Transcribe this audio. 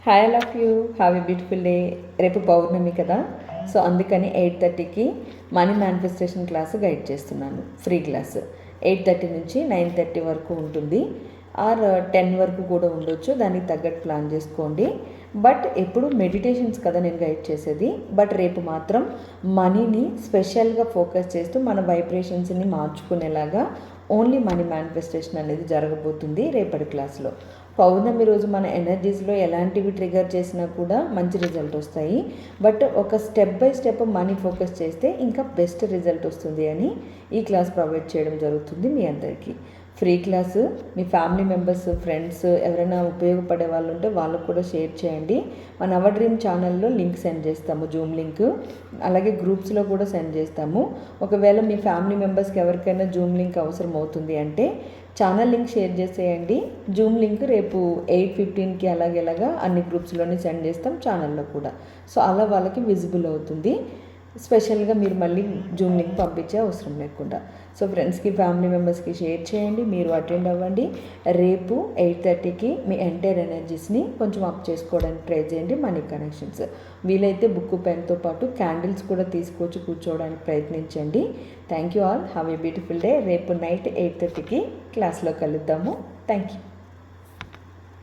Hi all of you have a beautiful day. రేపు పౌర్ణమి కదా, so అందుకని 8:30కి మనీ మేనిఫెస్టేషన్ క్లాస్ గైడ్ చేస్తున్నాను. Free class 8:30 నుంచి 9:30 వరకు ఉంటుంది, ఆర్ 10 వరకు కూడా ఉండొచ్చు. దానికి తగ్గట్టు ప్లాన్ చేసుకోండి. బట్ ఎప్పుడు మెడిటేషన్స్ కదా నేను గైడ్ చేసేది. బట్ రేపు మాత్రం మనీని స్పెషల్గా ఫోకస్ చేస్తూ మన వైబ్రేషన్స్ని మార్చుకునేలాగా ఓన్లీ మనీ మేనిఫెస్టేషన్ అనేది జరగబోతుంది రేపటి క్లాస్లో. పౌర్ణమి రోజు మన ఎనర్జీస్లో ఎలాంటివి ట్రిగర్ చేసినా కూడా మంచి రిజల్ట్ వస్తాయి. బట్ ఒక step by step money focus చేస్తే ఇంకా బెస్ట్ రిజల్ట్ వస్తుంది అని ఈ క్లాస్ ప్రొవైడ్ చేయడం జరుగుతుంది మీ అందరికీ. ఫ్రీ క్లాసు మీ ఫ్యామిలీ మెంబర్స్, ఫ్రెండ్స్ ఎవరైనా ఉపయోగపడే వాళ్ళు ఉంటే వాళ్ళకు కూడా షేర్ చేయండి. మన అవర్ డ్రీమ్ ఛానల్లో లింక్ సెండ్ చేస్తాము, జూమ్ లింక్, అలాగే గ్రూప్స్లో కూడా సెండ్ చేస్తాము. ఒకవేళ మీ ఫ్యామిలీ మెంబర్స్కి ఎవరికైనా జూమ్ లింక్ అవసరం అవుతుంది అంటే ఛానల్ లింక్ షేర్ చేసేయండి. జూమ్ లింక్ రేపు 8:15కి అలాగేలాగా అన్ని గ్రూప్స్లోనే సెండ్ చేస్తాం, ఛానల్లో కూడా. సో అలా వాళ్ళకి విజిబుల్ అవుతుంది. స్పెషల్గా మీరు మళ్ళీ జూమ్ లింక్ పంపించే అవసరం లేకుండా. సో ఫ్రెండ్స్కి, ఫ్యామిలీ మెంబర్స్కి షేర్ చేయండి, మీరు అటెండ్ అవ్వండి. రేపు 8:30కి మీ ఎంటైర్ ఎనర్జీస్ని కొంచెం అప్ చేసుకోవడానికి ట్రై చేయండి. మనీ కనెక్షన్స్ వీలైతే బుక్, పెన్తో పాటు క్యాండిల్స్ కూడా తీసుకొచ్చి కూర్చోవడానికి ప్రయత్నించండి. Thank you all, have a beautiful day. రేపు నైట్ 8:30కి క్లాస్లో కలుద్దాము. Thank you.